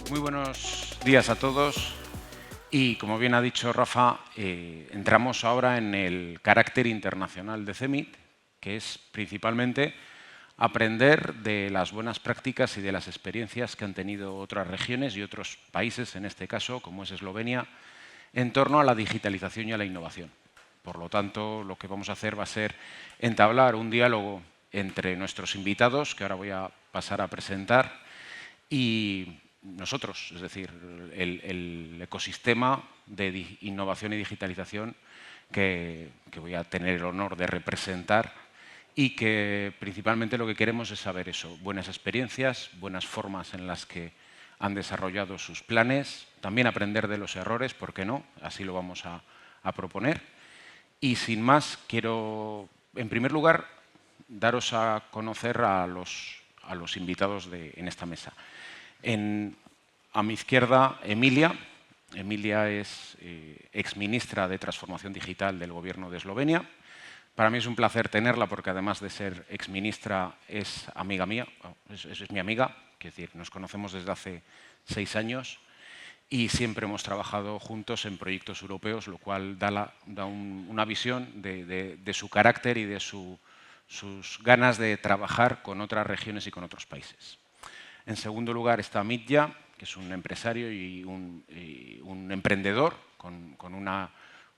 Muy buenos días a todos y, como bien ha dicho Rafa, entramos ahora en el carácter internacional de CEMIT, que es principalmente aprender de las buenas prácticas y de las experiencias que han tenido otras regiones y otros países, en este caso, como es Eslovenia, en torno a la digitalización y a la innovación. Por lo tanto, lo que vamos a hacer va a ser entablar un diálogo entre nuestros invitados, que ahora voy a pasar a presentar, y nosotros, es decir, el ecosistema de innovación y digitalización que voy a tener el honor de representar y que principalmente lo que queremos es saber eso, buenas experiencias, buenas formas en las que han desarrollado sus planes, también aprender de los errores, ¿por qué no? Así lo vamos a proponer. Y sin más, quiero, en primer lugar, daros a conocer a los invitados en esta mesa. A mi izquierda, Emilia. Emilia es ex-ministra de Transformación Digital del Gobierno de Eslovenia. Para mí es un placer tenerla porque, además de ser ex-ministra, es amiga mía, es mi amiga, es decir, nos conocemos desde hace 6 años y siempre hemos trabajado juntos en proyectos europeos, lo cual da una visión de su carácter y de sus ganas de trabajar con otras regiones y con otros países. En segundo lugar está Mitja, que es un empresario y un emprendedor con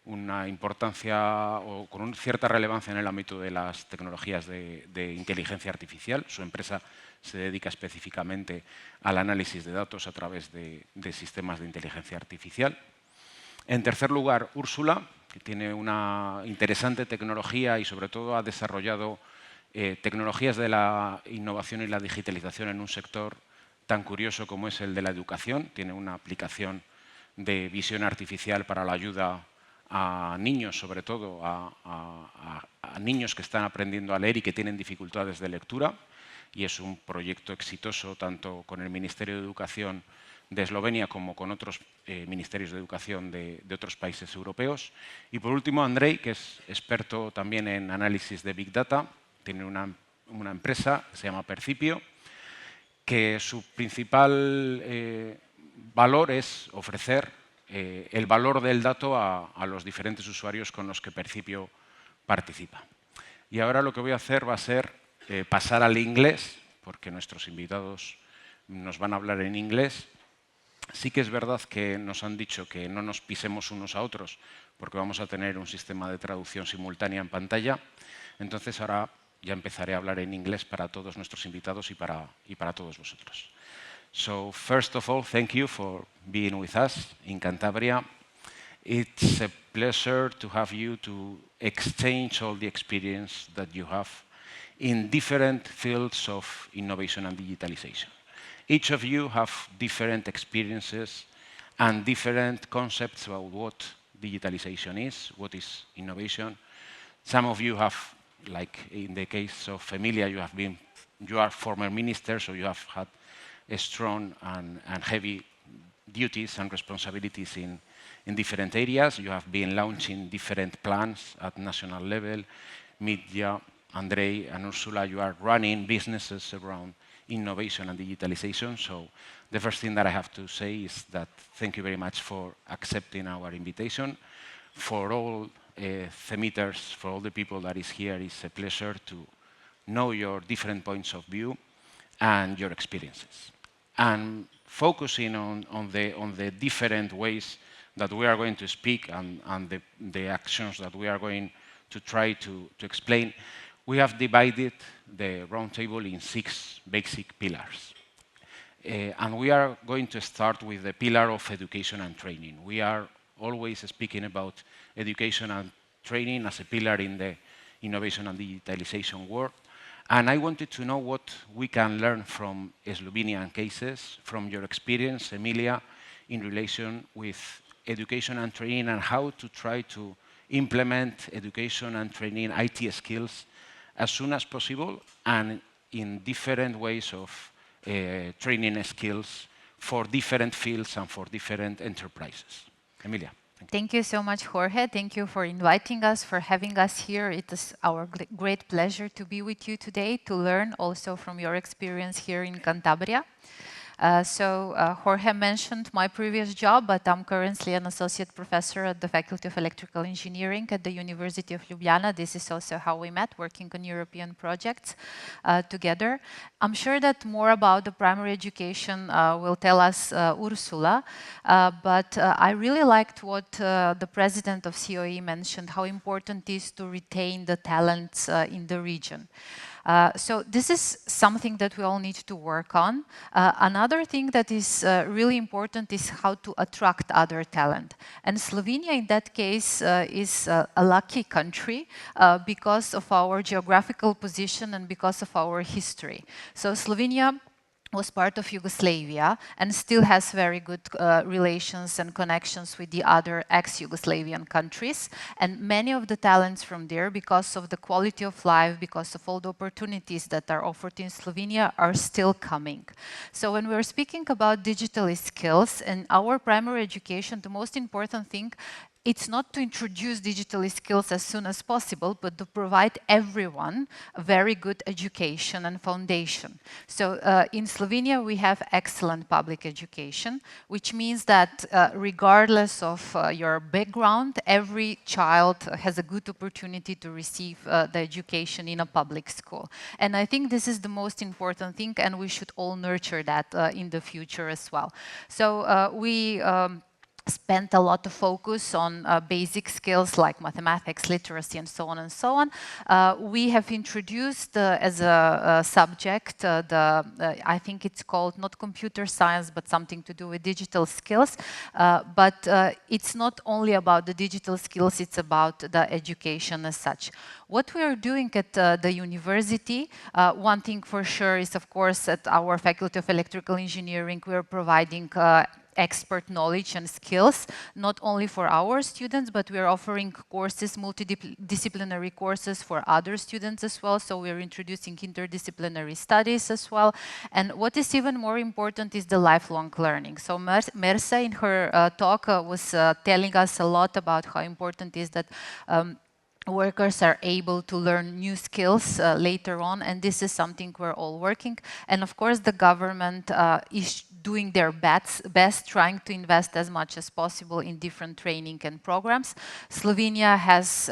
una importancia o con una cierta relevancia en el ámbito de las tecnologías de inteligencia artificial. Su empresa se dedica específicamente al análisis de datos a través de sistemas de inteligencia artificial. En tercer lugar, Ursula, que tiene una interesante tecnología y sobre todo ha desarrollado tecnologías de la innovación y la digitalización en un sector tan curioso como es el de la educación. Tiene una aplicación de visión artificial para la ayuda a niños, sobre todo a niños que están aprendiendo a leer y que tienen dificultades de lectura. Y es un proyecto exitoso tanto con el Ministerio de Educación de Eslovenia como con otros ministerios de educación de otros países europeos. Y por último, Andrej, que es experto también en análisis de Big Data. Tiene una empresa que se llama Percipio, que su principal valor es ofrecer el valor del dato a los diferentes usuarios con los que Percipio participa. Y ahora lo que voy a hacer va a ser pasar al inglés, porque nuestros invitados nos van a hablar en inglés. Sí que es verdad que nos han dicho que no nos pisemos unos a otros, porque vamos a tener un sistema de traducción simultánea en pantalla. Entonces ahora ya empezaré a hablar en inglés para todos nuestros invitados y para todos vosotros. So, first of all, thank you for being with us in Cantabria. It's a pleasure to have you to exchange all the experience that you have in different fields of innovation and digitalization. Each of you have different experiences and different concepts about what digitalization is, what is innovation. Some of you have, like in the case of Emilia, you are former ministers, so you have had strong and heavy duties and responsibilities in different areas. You have been launching different plans at national level. Mitja, Andrej, and Ursula, you are running businesses around innovation and digitalization. So the first thing that I have to say is that thank you very much for accepting our invitation. For all CEMITers, for all the people that is here, it's a pleasure to know your different points of view and your experiences. And focusing on the different ways that we are going to speak and the actions that we are going to try to explain, we have divided the roundtable in 6 basic pillars. And we are going to start with the pillar of education and training. We are always speaking about education and training as a pillar in the innovation and digitalization world. And I wanted to know what we can learn from Slovenian cases, from your experience, Emilia, in relation with education and training and how to try to implement education and training IT skills as soon as possible and in different ways of training skills for different fields and for different enterprises. Emilia. Thank you so much, Jorge. Thank you for inviting us, for having us here. It is our great pleasure to be with you today, to learn also from your experience here in Cantabria. Jorge mentioned my previous job, but I'm currently an associate professor at the Faculty of Electrical Engineering at the University of Ljubljana. This is also how we met, working on European projects together. I'm sure that more about the primary education will tell us Ursula, but I really liked what the president of COE mentioned, how important it is to retain the talents in the region. So this is something that we all need to work on. Another thing that is really important is how to attract other talent. And Slovenia in that case is a lucky country because of our geographical position and because of our history. So Slovenia was part of Yugoslavia and still has very good relations and connections with the other ex-Yugoslavian countries. And many of the talents from there, because of the quality of life, because of all the opportunities that are offered in Slovenia, are still coming. So when we're speaking about digital skills in our primary education, the most important thing, it's not to introduce digital skills as soon as possible, but to provide everyone a very good education and foundation. So in Slovenia, we have excellent public education, which means that regardless of your background, every child has a good opportunity to receive the education in a public school. And I think this is the most important thing, and we should all nurture that in the future as well. So we spent a lot of focus on basic skills like mathematics, literacy, and so on and so on. We have introduced as a subject, I think it's called not computer science, but something to do with digital skills. But it's not only about the digital skills, it's about the education as such. What we are doing at the university, one thing for sure is, of course, at our Faculty of Electrical Engineering, we are providing expert knowledge and skills, not only for our students, but we are offering courses, multidisciplinary courses for other students as well. So we are introducing interdisciplinary studies as well. And what is even more important is the lifelong learning. So Mesa in her talk was telling us a lot about how important it is that workers are able to learn new skills later on, and this is something we're all working. And of course, the government is doing their best, trying to invest as much as possible in different training and programs. Slovenia has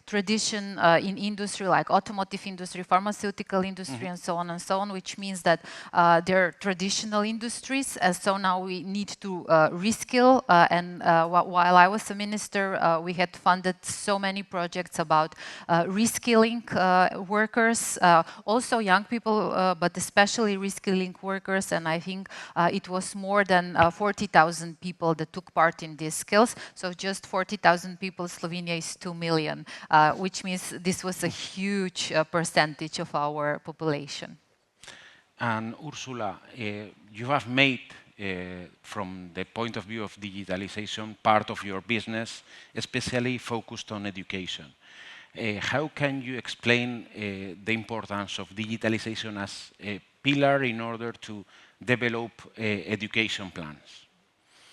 tradition in industry like automotive industry, pharmaceutical industry, and so on, which means that they're traditional industries. And so now we need to reskill. While I was a minister, we had funded so many projects about reskilling workers, also young people, but especially reskilling workers. And I think it was more than 40,000 people that took part in these skills. So just 40,000 people, Slovenia is 2 million, which means this was a huge percentage of our population. And Ursula, you have made, from the point of view of digitalization, part of your business, especially focused on education. How can you explain the importance of digitalization as a pillar in order to develop education plans?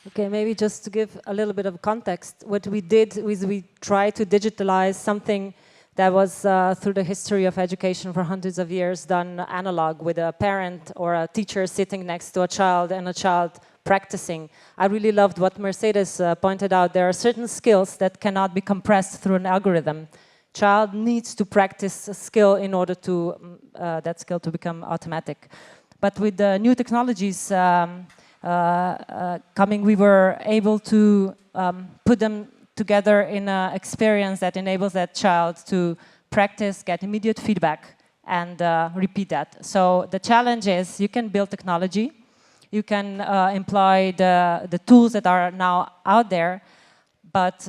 Okay, maybe just to give a little bit of context, what we did was we tried to digitalize something that was through the history of education for hundreds of years done analog with a parent or a teacher sitting next to a child and a child practicing. I really loved what Mercedes pointed out. There are certain skills that cannot be compressed through an algorithm. Child needs to practice a skill in order to that skill to become automatic. But with the new technologies coming, we were able to put them together in an experience that enables that child to practice, get immediate feedback, and repeat that. So the challenge is you can build technology, you can employ the tools that are now out there, but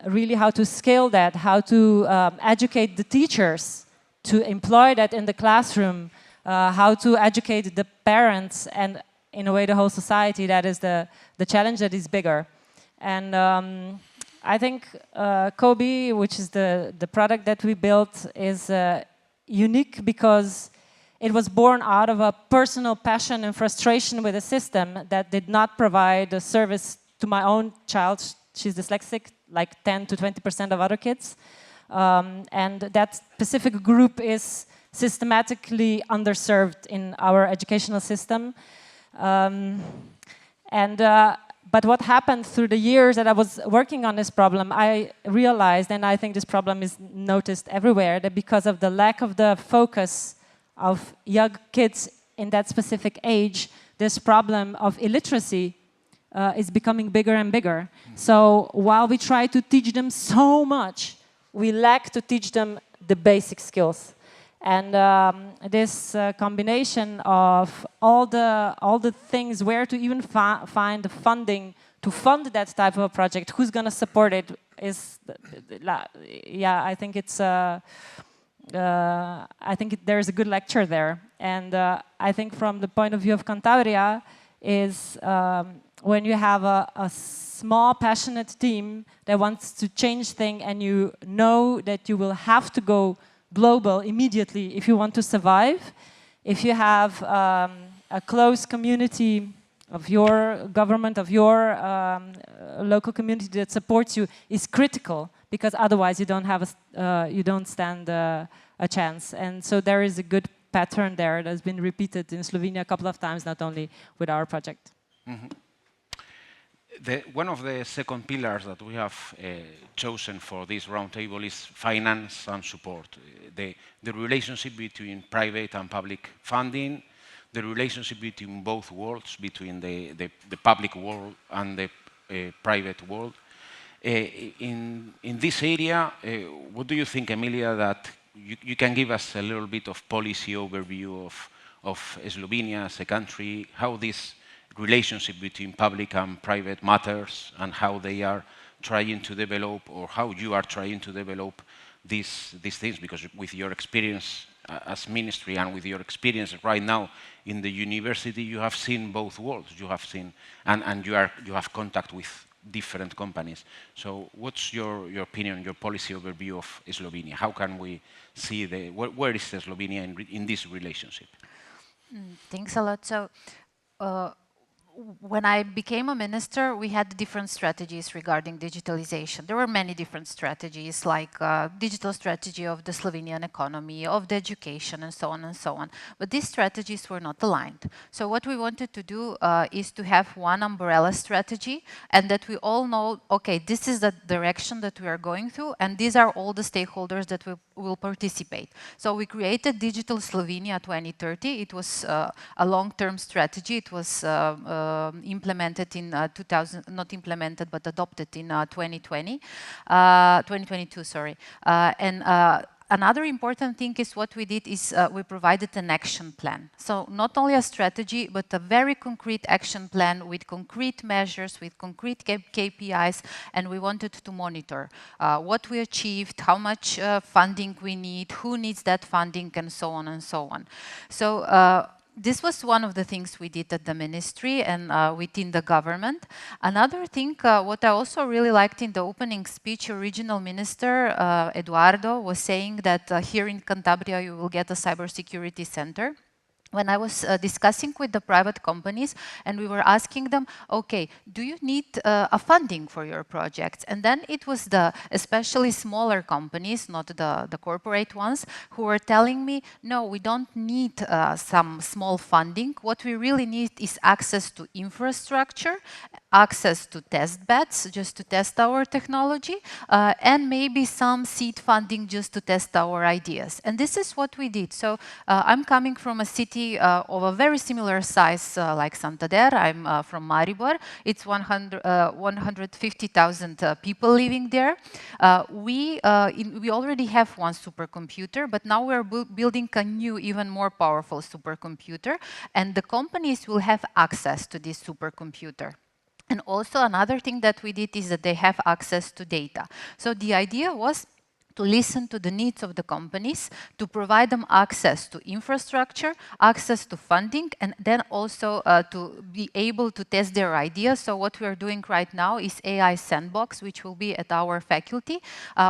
really how to scale that, how to educate the teachers to employ that in the classroom, how to educate the parents and in a way the whole society, that is the challenge that is bigger. And I think Kobe, which is the product that we built, is unique because it was born out of a personal passion and frustration with a system that did not provide a service to my own child. She's dyslexic, like 10 to 20% of other kids. And that specific group is systematically underserved in our educational system. But what happened through the years that I was working on this problem, I realized, and I think this problem is noticed everywhere, that because of the lack of the focus of young kids in that specific age, this problem of illiteracy is becoming bigger and bigger. So while we try to teach them so much, we lack to teach them the basic skills. And this combination of all the things, where to even find the funding to fund that type of a project, who's going to support it, is, yeah, I think it's, I think there's a good lecture there. And I think from the point of view of Cantabria is when you have a small, passionate team that wants to change things, and you know that you will have to go global immediately if you want to survive. If you have a close community of your government, of your local community that supports you, is critical, because otherwise you don't have you don't stand a chance. And so there is a good pattern there that has been repeated in Slovenia a couple of times, not only with our project. Mm-hmm. One of the second pillars that we have chosen for this roundtable is finance and support. The relationship between private and public funding, the relationship between both worlds, between the public world and the private world. In this area, what do you think, Emilia, that you can give us a little bit of policy overview of Slovenia as a country, how this relationship between public and private matters, and how they are trying to develop, or how you are trying to develop these things, because with your experience as ministry and with your experience right now in the university, you have seen both worlds. You have seen, and you have contact with different companies. So what's your opinion, your policy overview of Slovenia? How can we see where is Slovenia in this relationship? Thanks a lot. So when I became a minister, we had different strategies regarding digitalization. There were many different strategies, like digital strategy of the Slovenian economy, of the education, and so on and so on. But these strategies were not aligned. So what we wanted to do is to have one umbrella strategy, and that we all know, okay, this is the direction that we are going through, and these are all the stakeholders that will participate. So we created Digital Slovenia 2030. It was a long-term strategy. It was implemented in 2000, not implemented, but adopted in 2022, sorry. Another important thing is what we did is we provided an action plan. So not only a strategy, but a very concrete action plan with concrete measures, with concrete KPIs, and we wanted to monitor what we achieved, how much funding we need, who needs that funding, and so on and so on. So this was one of the things we did at the ministry and within the government. Another thing, what I also really liked in the opening speech, Regional Minister Eduardo was saying that here in Cantabria you will get a cybersecurity center. When I was discussing with the private companies and we were asking them, okay, do you need a funding for your projects? And then it was the especially smaller companies, not the corporate ones, who were telling me, no, we don't need some small funding. What we really need is access to infrastructure, access to test beds just to test our technology, and maybe some seed funding just to test our ideas. And this is what we did. So I'm coming from a city of a very similar size like Santander. I'm from Maribor. It's 150,000 people living there. We already have one supercomputer, but now we're building a new, even more powerful supercomputer, and the companies will have access to this supercomputer. And also another thing that we did is that they have access to data. So the idea was to listen to the needs of the companies, to provide them access to infrastructure, access to funding, and then also to be able to test their ideas. So what we are doing right now is AI sandbox, which will be at our faculty,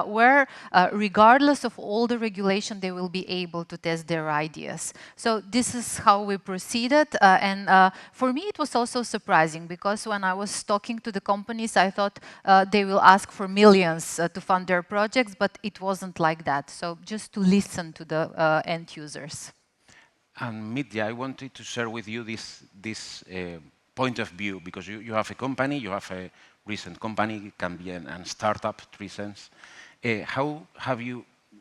where regardless of all the regulation, they will be able to test their ideas. So this is how we proceeded. And for me, it was also surprising, because when I was talking to the companies, I thought they will ask for millions to fund their projects, but it wasn't like that. So just to listen to the end users. And Mitja, I wanted to share with you this point of view, because you have a company, you have a recent company, it can be a startup, recent.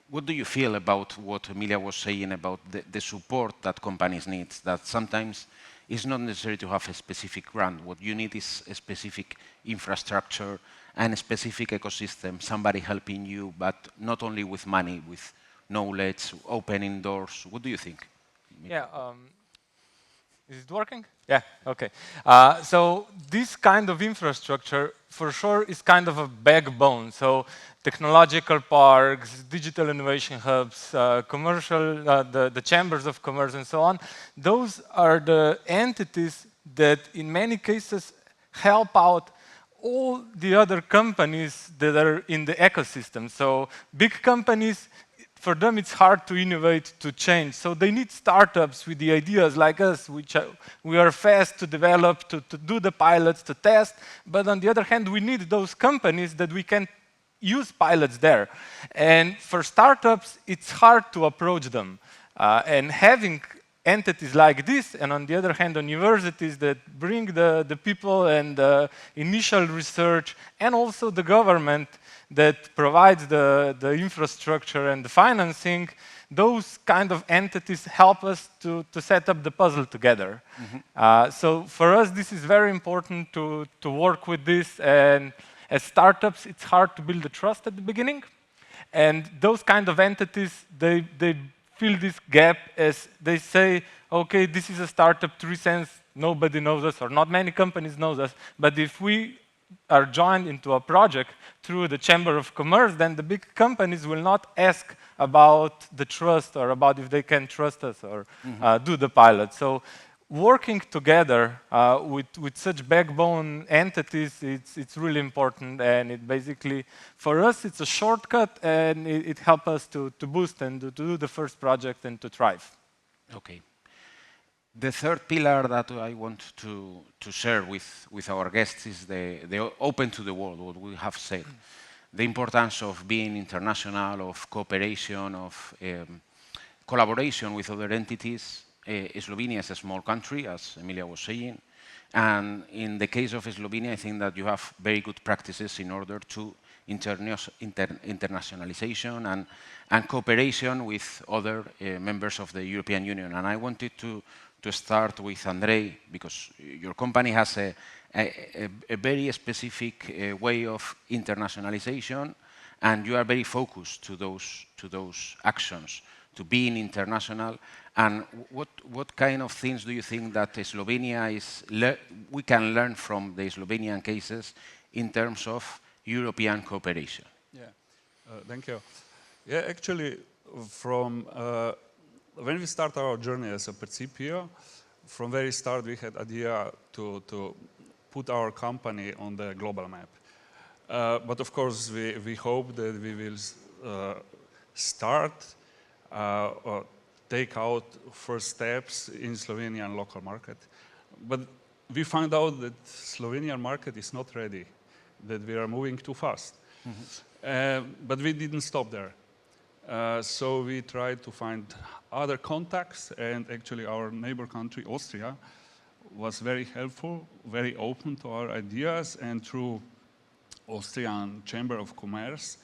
What do you feel about what Emilija was saying about the support that companies need? That sometimes it's not necessary to have a specific grant. What you need is a specific infrastructure and a specific ecosystem, somebody helping you, but not only with money, with knowledge, opening doors. What do you think? Yeah, is it working? Yeah, okay. So this kind of infrastructure, for sure, is kind of a backbone. So technological parks, digital innovation hubs, commercial, the chambers of commerce and so on, those are the entities that in many cases help out all the other companies that are in the ecosystem. So big companies, for them it's hard to innovate, to change. So they need startups with the ideas like us, which we are fast to develop, to do the pilots, to test. But on the other hand, we need those companies that we can use pilots there. And for startups, it's hard to approach them. And having entities like this, and on the other hand, universities that bring the people and the initial research, and also the government that provides the infrastructure and the financing, those kind of entities help us to set up the puzzle together. So for us, this is very important to work with this. And as startups, it's hard to build the trust at the beginning. And those kind of entities, they fill this gap as they say, okay, this is a startup, 3 cents, nobody knows us, or not many companies know us. But if we are joined into a project through the Chamber of Commerce, then the big companies will not ask about the trust or about if they can trust us or do the pilot. So working together with such backbone entities, it's really important, and it basically, for us, it's a shortcut, and it helps us to boost and to do the first project and to thrive. Okay. The third pillar that I want to share with our guests is the open to the world, what we have said. The importance of being international, of cooperation, of collaboration with other entities. Slovenia is a small country, as Emilija was saying. And in the case of Slovenia, I think that you have very good practices in order to internationalization and cooperation with other members of the European Union. And I wanted to start with Andrej, because your company has a very specific way of internationalization, and you are very focused to those actions, to being international. And what kind of things do you think that Slovenia we can learn from the Slovenian cases in terms of European cooperation? Yeah, thank you. Yeah, actually, from when we start our journey as a Percipio, from very start we had idea to put our company on the global map. But of course, we hope that we will start or take out first steps in Slovenian local market. But we found out that Slovenian market is not ready, that we are moving too fast. But we didn't stop there. So we tried to find other contacts, and actually our neighbor country, Austria, was very helpful, very open to our ideas, and through Austrian Chamber of Commerce,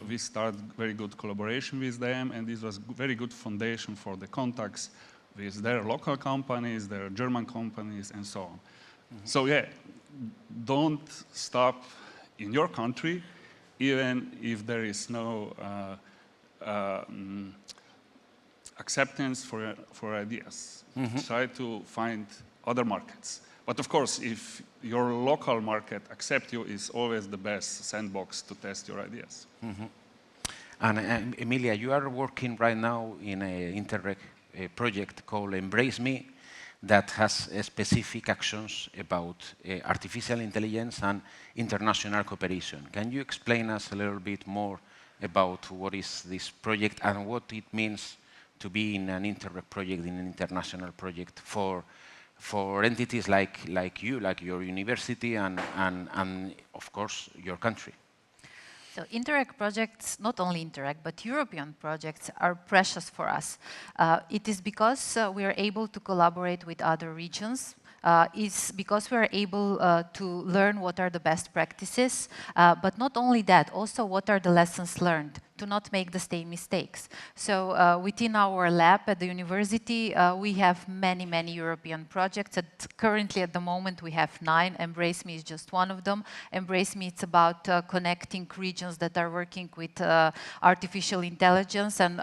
we started very good collaboration with them, and this was very good foundation for the contacts with their local companies, their German companies, and so on. So yeah, don't stop in your country, even if there is no acceptance for ideas. Try to find other markets. But of course, if your local market accepts you, is always the best sandbox to test your ideas. And Emilija, you are working right now in an Interreg project called Embrace Me that has specific actions about artificial intelligence and international cooperation. Can you explain us a little bit more about what is this project and what it means to be in an Interreg project, in an international project for entities like you, like your university and of course your country? So Interreg projects, not only Interreg, but European projects are precious for us. It is because we are able to collaborate with other regions. It's because we are able to learn what are the best practices, but not only that, also what are the lessons learned, to not make the same mistakes. So within our lab at the university, we have many, many European projects. Currently, at the moment, we have 9. Embrace Me is just one of them. Embrace Me, it's about connecting regions that are working with artificial intelligence and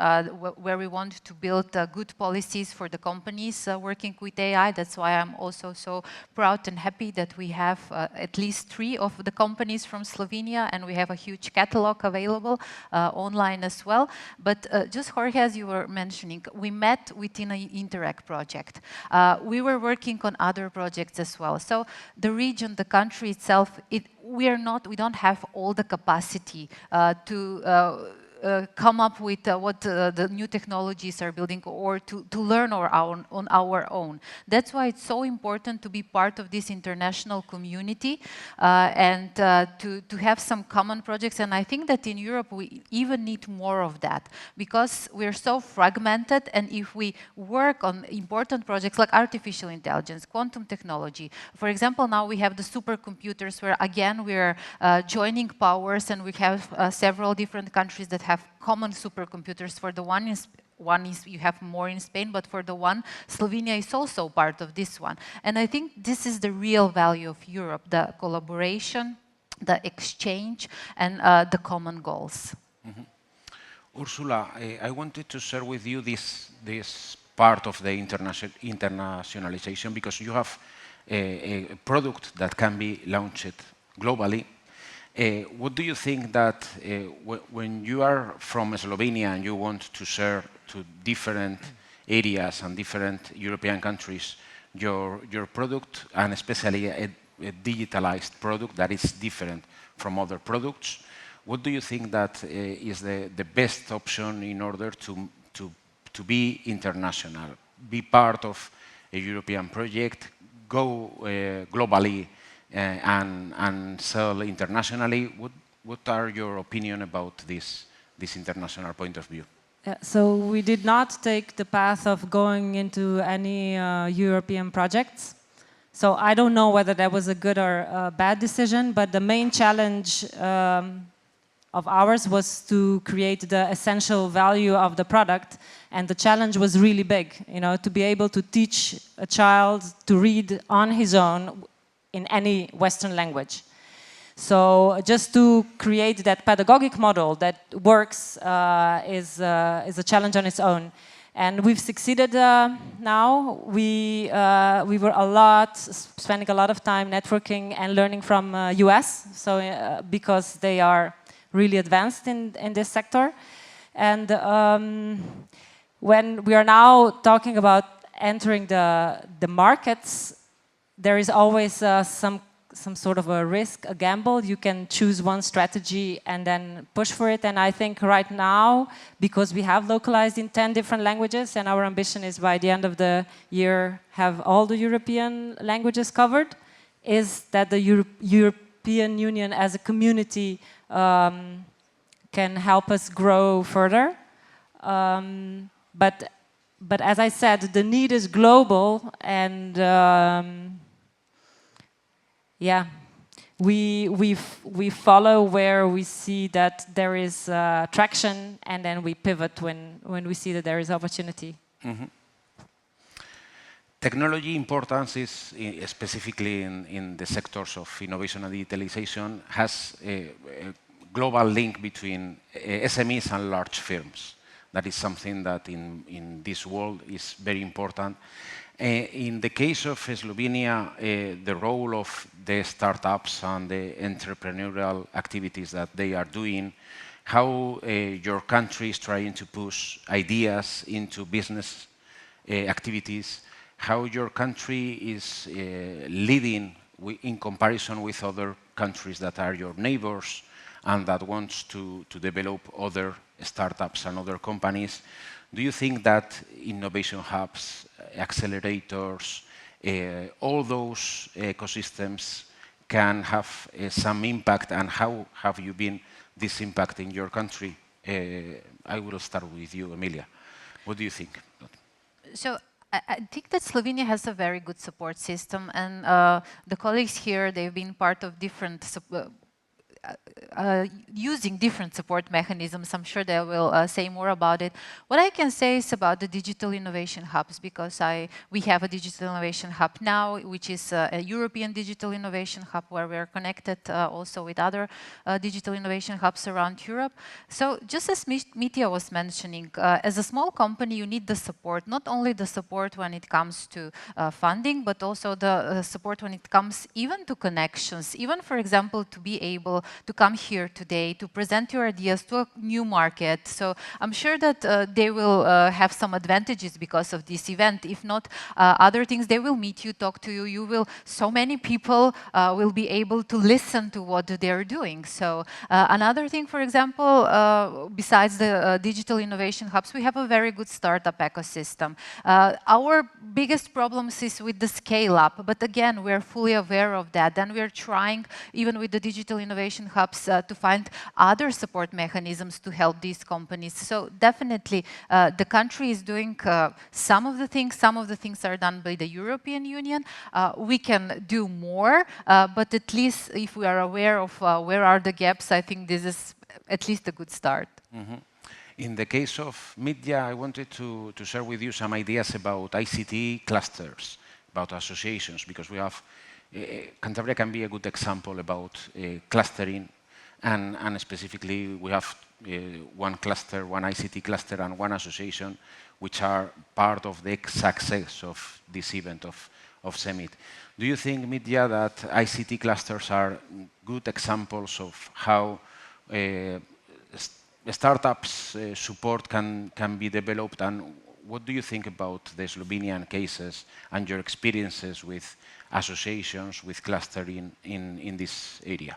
where we want to build good policies for the companies working with AI. That's why I'm also so proud and happy that we have at least 3 of the companies from Slovenia, and we have a huge catalog available online as well. But just Jorge, as you were mentioning, we met within an Interreg project. We were working on other projects as well. So the region, the country itself, we don't have all the capacity to come up with what the new technologies are building, or to learn on our own. That's why it's so important to be part of this international community and to have some common projects. And I think that in Europe we even need more of that, because we're so fragmented, and if we work on important projects like artificial intelligence, quantum technology, for example, now we have the supercomputers where again we're joining powers, and we have several different countries that have common supercomputers. For the one is you have more in Spain, but for the one, Slovenia is also part of this one. And I think this is the real value of Europe, the collaboration, the exchange, and the common goals. Mm-hmm. Ursula, I wanted to share with you this part of the internationalization, because you have a product that can be launched globally. What do you think that when you are from Slovenia and you want to share to different areas and different European countries your product, and especially a digitalized product that is different from other products, what do you think that is the best option in order to be international, be part of a European project, go globally, and sell internationally? What are your opinion about this international point of view? So we did not take the path of going into any European projects. So I don't know whether that was a good or a bad decision, but the main challenge of ours was to create the essential value of the product, and the challenge was really big, to be able to teach a child to read on his own in any Western language. So just to create that pedagogic model that works is a challenge on its own. And we've succeeded now. We were spending a lot of time networking and learning from US, so because they are really advanced in this sector. And when we are now talking about entering the markets, there is always some sort of a risk, a gamble. You can choose one strategy and then push for it. And I think right now, because we have localized in 10 different languages, and our ambition is by the end of the year have all the European languages covered, is that the European Union as a community can help us grow further. But as I said, the need is global, and yeah, we follow where we see that there is traction, and then we pivot when we see that there is opportunity. Mm-hmm. Technology importance is, specifically in the sectors of innovation and digitalization, has a global link between SMEs and large firms. That is something that in this world is very important. In the case of Slovenia, the role of the startups and the entrepreneurial activities that they are doing, how your country is trying to push ideas into business activities, how your country is leading in comparison with other countries that are your neighbors and that wants to develop other startups and other companies. Do you think that innovation hubs, accelerators, all those ecosystems can have some impact, and how have you been this impact in your country? I will start with you, Emilia. What do you think? So I think that Slovenia has a very good support system, and the colleagues here, they've been part of different using different support mechanisms. I'm sure they will say more about it. What I can say is about the digital innovation hubs, because we have a digital innovation hub now, which is a European digital innovation hub where we are connected also with other digital innovation hubs around Europe. So just as Mitja was mentioning, as a small company, you need the support, not only the support when it comes to funding, but also the support when it comes even to connections, even, for example, to be able to come here today, to present your ideas to a new market. So I'm sure that they will have some advantages because of this event. If not other things, they will meet you, talk to you. So many people will be able to listen to what they're doing. So another thing, for example, besides the digital innovation hubs, we have a very good startup ecosystem. Our biggest problems is with the scale up, but again, we're fully aware of that. And we're trying, even with the digital innovation hubs, to find other support mechanisms to help these companies. So definitely the country is doing some of the things are done by the European Union. We can do more, but at least if we are aware of where are the gaps, I think this is at least a good start. Mm-hmm. In the case of Mitja, I wanted to share with you some ideas about ICT clusters, about associations, because we have Cantabria can be a good example about clustering, and specifically we have one cluster, one ICT cluster and one association, which are part of the success of this event of Summit. Do you think, Mitja, that ICT clusters are good examples of how startups support can be developed, and what do you think about the Slovenian cases and your experiences with associations, with clustering in this area?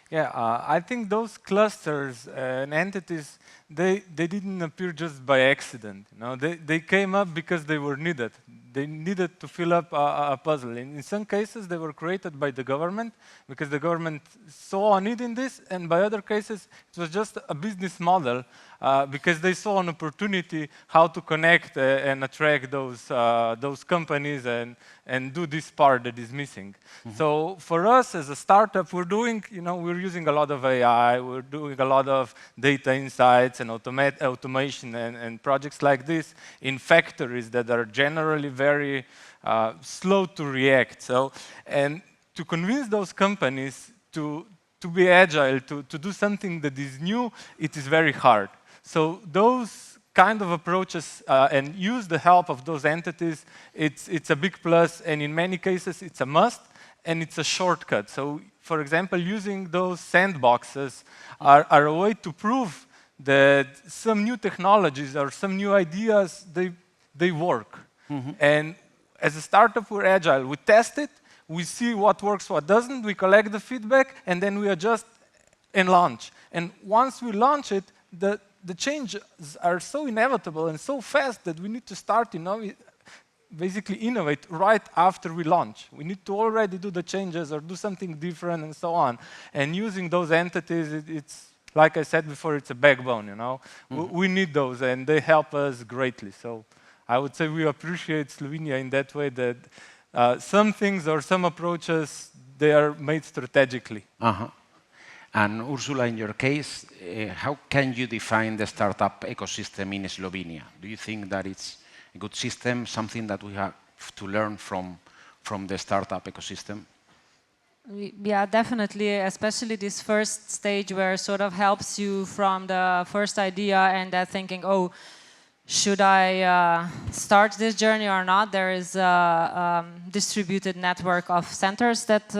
Yeah, I think those clusters and entities, they didn't appear just by accident. You know? They came up because they were needed. They needed to fill up a puzzle. In some cases, they were created by the government because the government saw a need in this, and by other cases, it was just a business model because they saw an opportunity how to connect and attract those companies and do this part that is missing. Mm-hmm. So for us as a startup, we're using a lot of AI, we're doing a lot of data insights and automation and projects like this in factories that are generally very slow to react. So, and to convince those companies to be agile, to do something that is new, it is very hard. So those kind of approaches and use the help of those entities, it's a big plus, and in many cases it's a must, and it's a shortcut. So, for example, using those sandboxes are a way to prove that some new technologies or some new ideas, they work. Mm-hmm. And as a startup, we're agile. We test it, we see what works, what doesn't, we collect the feedback, and then we adjust and launch. And once we launch it, the changes are so inevitable and so fast that we need to start, basically innovate right after we launch. We need to already do the changes or do something different and so on. And using those entities, it's like I said before, it's a backbone, Mm-hmm. We need those, and they help us greatly. So I would say we appreciate Slovenia in that way, that some things or some approaches, they are made strategically. Uh-huh. And Ursula, in your case, how can you define the startup ecosystem in Slovenia? Do you think that it's a good system, something that we have to learn from the startup ecosystem? Yeah, definitely, especially this first stage where it sort of helps you from the first idea and that thinking, oh, should I start this journey or not? There is a distributed network of centers that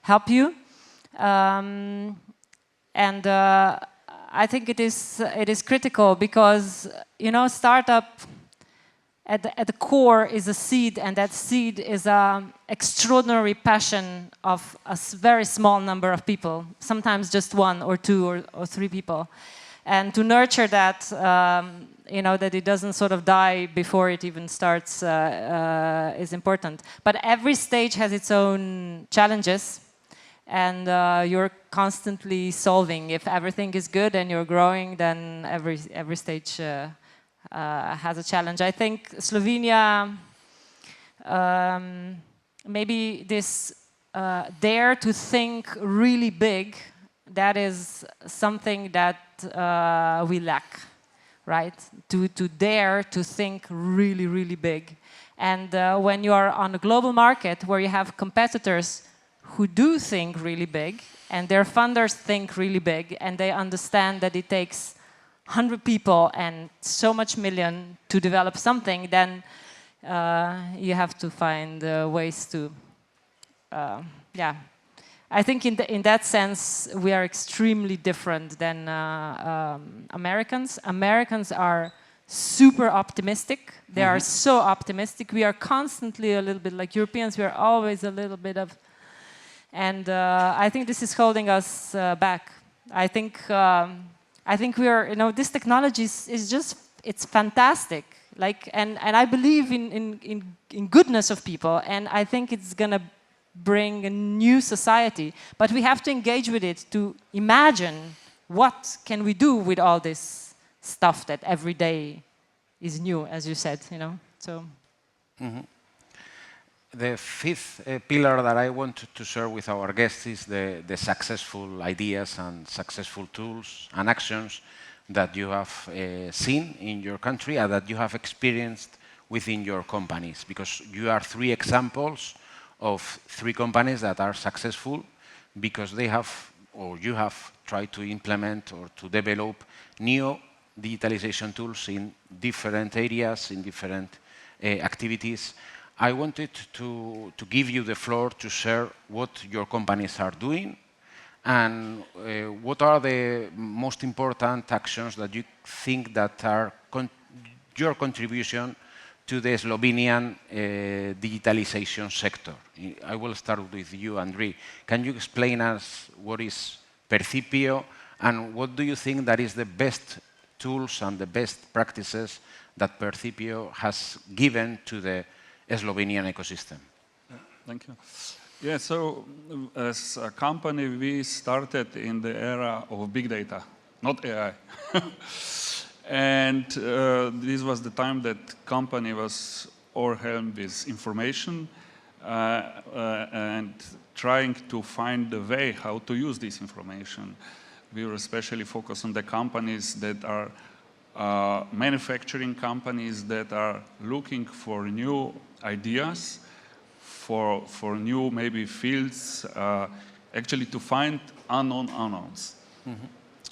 help you. And I think it is critical because startup at the core is a seed, and that seed is an extraordinary passion of a very small number of people, sometimes just one or two or three people, and to nurture that, that it doesn't sort of die before it even starts is important. But every stage has its own challenges. and you're constantly solving. If everything is good and you're growing, then every stage has a challenge. I think Slovenia, maybe this dare to think really big, that is something that we lack, right? To dare to think really, really big. And when you are on a global market where you have competitors who do think really big, and their funders think really big, and they understand that it takes 100 people and so much million to develop something, then you have to find ways to, yeah. I think in that sense, we are extremely different than Americans. Americans are super optimistic. They are so optimistic. We are constantly a little bit like Europeans. We are always a little bit of, and I think this is holding us back. I think we are, you know, this technology is just, it's fantastic. Like, and I believe in goodness of people, and I think it's gonna bring a new society. But we have to engage with it to imagine what can we do with all this stuff that every day is new, as you said, you know. So. The fifth pillar that I want to share with our guests is the successful ideas and successful tools and actions that you have seen in your country and that you have experienced within your companies, because you are three examples of three companies that are successful because they have, or you have tried to implement or to develop new digitalization tools in different areas, in different activities. I wanted to give you the floor to share what your companies are doing and what are the most important actions that you think that are your contribution to the Slovenian digitalization sector. I will start with you, Andrej. Can you explain us what is Percipio and what do you think that is the best tools and the best practices that Percipio has given to the Slovenian ecosystem? Thank you. Yeah, so as a company, we started in the era of big data, not AI. And this was the time that company was overwhelmed with information and trying to find the way how to use this information. We were especially focused on the companies that are manufacturing companies that are looking for new ideas, for new maybe fields, actually to find unknown unknowns.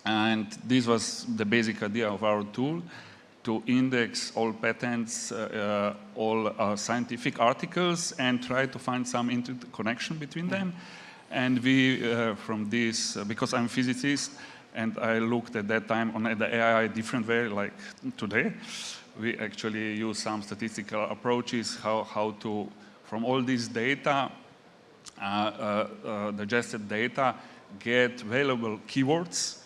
And this was the basic idea of our tool, to index all patents, all scientific articles, and try to find some interconnection between them. And we, from this, because I'm a physicist, and I looked at that time on the AI different way, like today, we actually use some statistical approaches, how to, from all this data, digested data, get valuable keywords,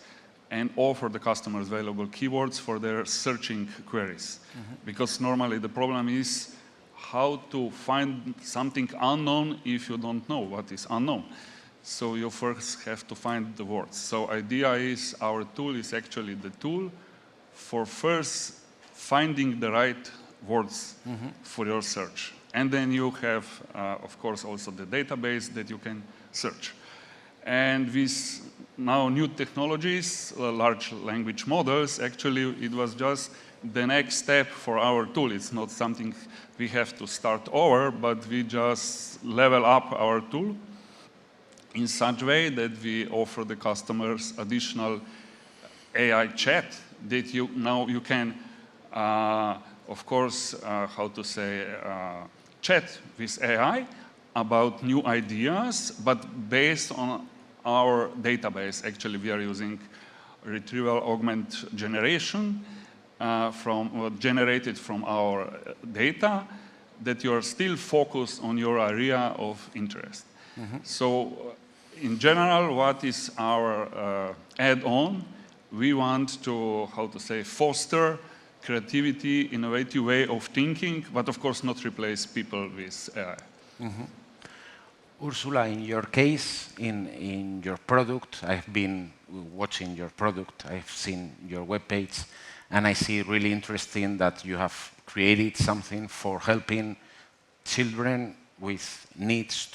and offer the customers valuable keywords for their searching queries. Because normally the problem is how to find something unknown if you don't know what is unknown. So you first have to find the words. So idea is our tool is actually the tool for first finding the right words for your search. And then you have, of course, also the database that you can search. And with now new technologies, large language models, actually it was just the next step for our tool. It's not something we have to start over, but we just level up our tool in such a way that we offer the customers additional AI chat that you can, of course, how to say, chat with AI about new ideas, but based on our database. Actually, we are using retrieval augment generation generated from our data that you are still focused on your area of interest. So in general, what is our add-on? We want to, how to say, foster creativity, innovative way of thinking, but of course not replace people with AI. Ursula, in your case, in your product, I've been watching your product, I've seen your webpage, and I see really interesting that you have created something for helping children with needs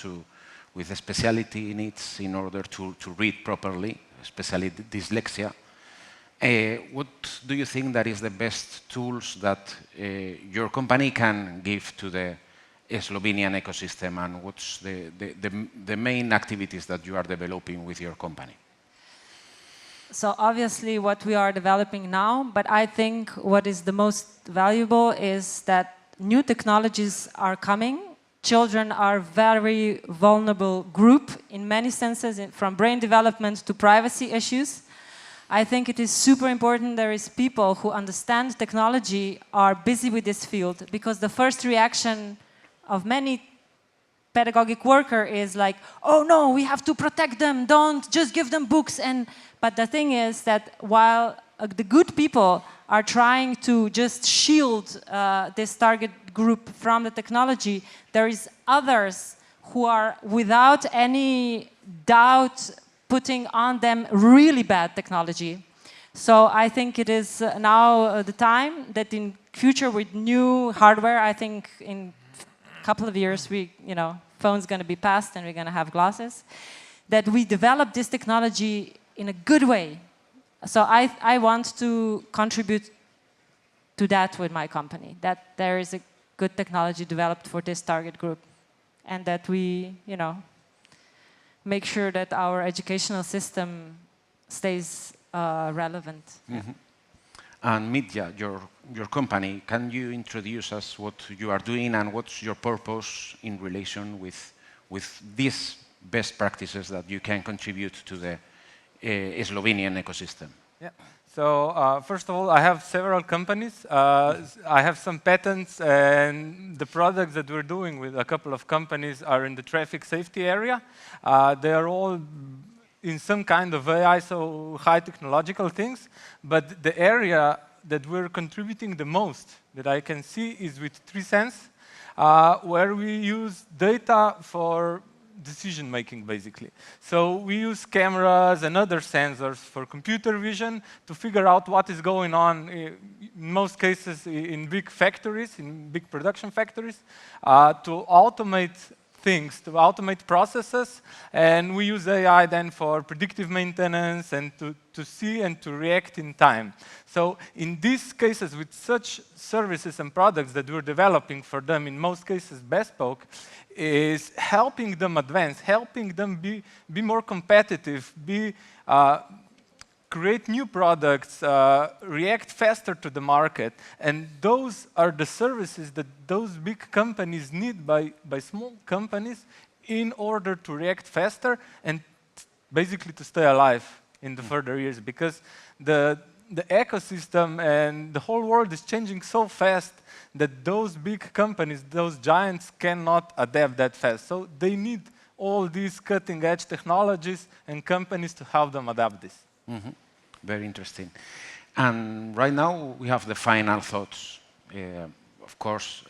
with specialty needs in order to read properly, especially dyslexia. What do you think that is the best tools that your company can give to the Slovenian ecosystem, and what's the main activities that you are developing with your company? So obviously what we are developing now, but I think what is the most valuable is that new technologies are coming. Children are a very vulnerable group in many senses, from brain development to privacy issues. I think it is super important there is people who understand technology are busy with this field, because the first reaction of many pedagogic worker is like, oh no, we have to protect them, don't just give them books. But the thing is that while the good people are trying to just shield this target group from the technology, there is others who are without any doubt putting on them really bad technology. So I think it is now the time that in future with new hardware, I think in a couple of years, phone's going to be past and we're going to have glasses, that we develop this technology in a good way. So I want to contribute to that with my company, that there is a good technology developed for this target group, and that we, make sure that our educational system stays relevant. Mm-hmm. And Mitja, your company, can you introduce us what you are doing and what's your purpose in relation with these best practices that you can contribute to the Slovenian ecosystem? Yeah. So first of all, I have several companies. I have some patents, and the products that we're doing with a couple of companies are in the traffic safety area. They are all in some kind of AI, so high technological things. But the area that we're contributing the most that I can see is with 3Sense, where we use data for decision making, basically. So we use cameras and other sensors for computer vision to figure out what is going on, in most cases in big factories, in big production factories, to automate things, to automate processes, and we use AI then for predictive maintenance and to see and to react in time. So in these cases, with such services and products that we're developing for them, in most cases bespoke, is helping them advance, helping them be more competitive, create new products, react faster to the market. And those are the services that those big companies need by small companies in order to react faster and basically to stay alive in the further years, because the ecosystem and the whole world is changing so fast that those big companies, those giants, cannot adapt that fast. So they need all these cutting-edge technologies and companies to help them adapt this. Mm-hmm. Very interesting. And right now, we have the final thoughts. Of course,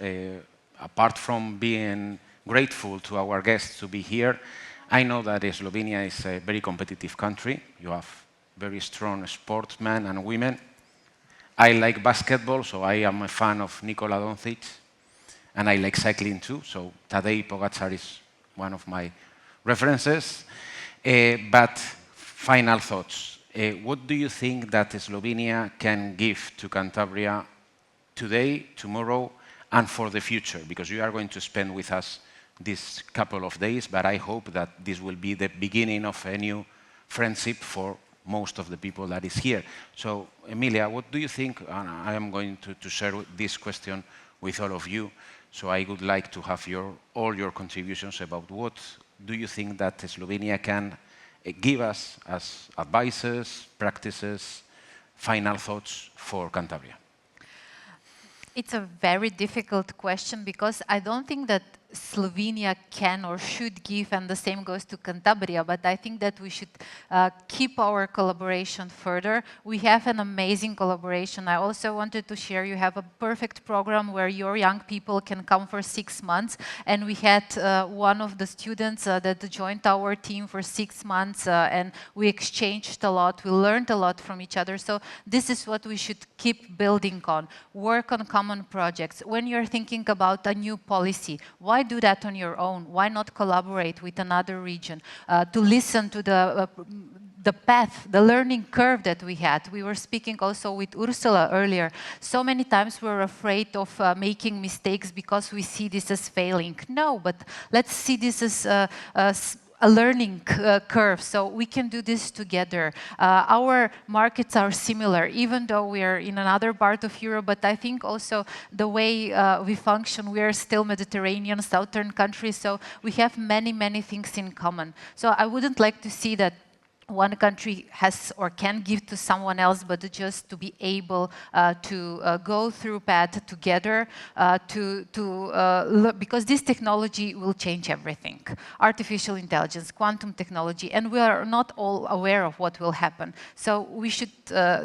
apart from being grateful to our guests to be here, I know that Slovenia is a very competitive country. You have very strong sportsmen and women. I like basketball, so I am a fan of Nikola Doncic, and I like cycling too, so Tadej Pogačar is one of my references. But final thoughts. What do you think that Slovenia can give to Cantabria today, tomorrow, and for the future? Because you are going to spend with us this couple of days, but I hope that this will be the beginning of a new friendship for most of the people that is here. So, Emilia, what do you think? And I am going to share this question with all of you. So I would like to have all your contributions about what do you think that Slovenia can give us as advices, practices, final thoughts for Cantabria? It's a very difficult question, because I don't think that Slovenia can or should give, and the same goes to Cantabria, but I think that we should keep our collaboration further. We have an amazing collaboration. I also wanted to share, you have a perfect program where your young people can come for 6 months, and we had one of the students that joined our team for 6 months, and we exchanged a lot, we learned a lot from each other. So this is what we should keep building on, work on common projects. When you're thinking about a new policy, why do that on your own? Why not collaborate with another region to listen to the path, the learning curve that we had? We were speaking also with Ursula earlier. So many times we're afraid of making mistakes because we see this as failing. No, but let's see this as a learning curve, so we can do this together. Our markets are similar, even though we are in another part of Europe, but I think also the way we function, we are still Mediterranean, southern countries, so we have many, many things in common. So I wouldn't like to see that one country has or can give to someone else, but just to be able to go through path together, because this technology will change everything. Artificial intelligence, quantum technology, and we are not all aware of what will happen. So we should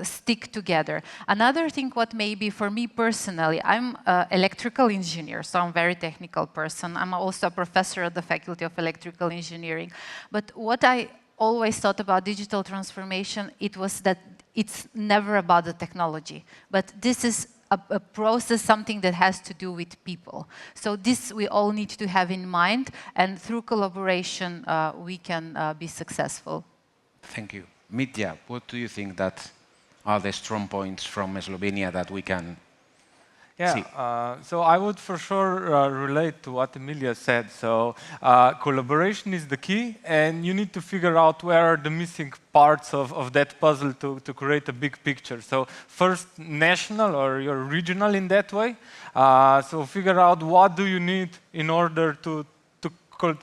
stick together. Another thing, what maybe for me personally, I'm an electrical engineer, so I'm a very technical person. I'm also a professor at the Faculty of Electrical Engineering. But what I always thought about digital transformation, it was that it's never about the technology, but this is a process, something that has to do with people. So this we all need to have in mind, and through collaboration we can be successful. Thank you. Mitja, what do you think that are the strong points from Slovenia that we can see? So I would for sure relate to what Emilija said. So collaboration is the key, and you need to figure out where are the missing parts of that puzzle to create a big picture. So first, national or you're regional in that way. So figure out what do you need in order to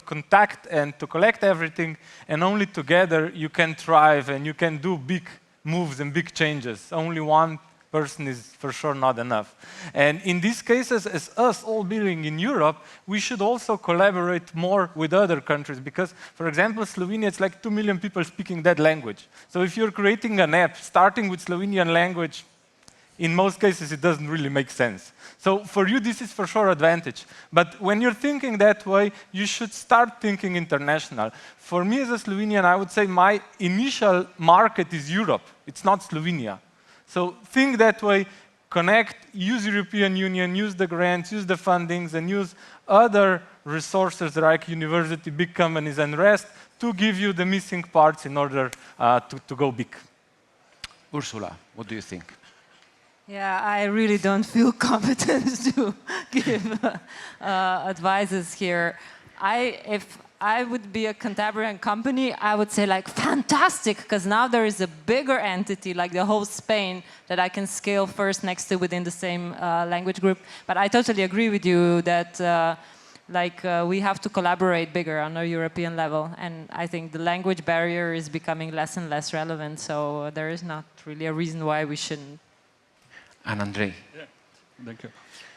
contact and to collect everything, and only together you can thrive and you can do big moves and big changes. Only one person is for sure not enough. And in these cases, as us all being in Europe, we should also collaborate more with other countries, because, for example, Slovenia, it's like 2 million people speaking that language. So if you're creating an app starting with Slovenian language, in most cases it doesn't really make sense. So for you, this is for sure advantage. But when you're thinking that way, you should start thinking international. For me as a Slovenian, I would say my initial market is Europe. It's not Slovenia. So think that way, connect, use European Union, use the grants, use the fundings, and use other resources like university, big companies, and rest to give you the missing parts in order to go big. Ursula, what do you think? Yeah, I really don't feel competent to give advices here. If I would be a Cantabrian company, I would say like, fantastic, because now there is a bigger entity, like the whole Spain, that I can scale first next to within the same language group. But I totally agree with you that we have to collaborate bigger on a European level. And I think the language barrier is becoming less and less relevant, so there is not really a reason why we shouldn't. And Andrej. Yeah, thank you.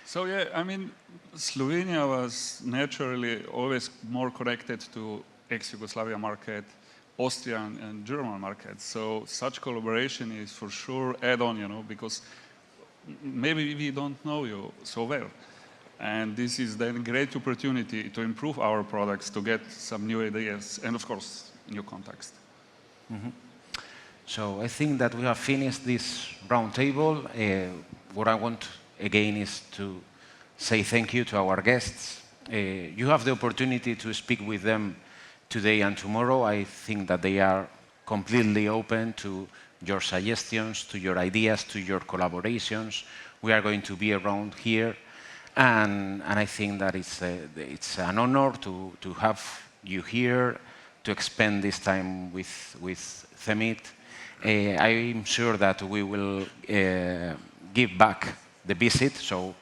So yeah, I mean, Slovenia was naturally always more connected to ex-Yugoslavia market, Austrian and German markets. So such collaboration is for sure add-on, you know, because maybe we don't know you so well. And this is then a great opportunity to improve our products, to get some new ideas, and of course, new context. Mm-hmm. So I think that we have finished this roundtable. What I want again is to say thank you to our guests. You have the opportunity to speak with them today and tomorrow. I think that they are completely open to your suggestions, to your ideas, to your collaborations. We are going to be around here, and I think that it's an honor to have you here, to spend this time with CEMIT. I'm sure that we will give back the visit, so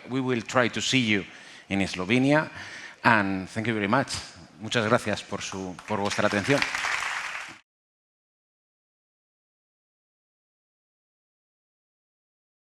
we will try to see you in Slovenia, and thank you very much. Muchas gracias por vuestra atención.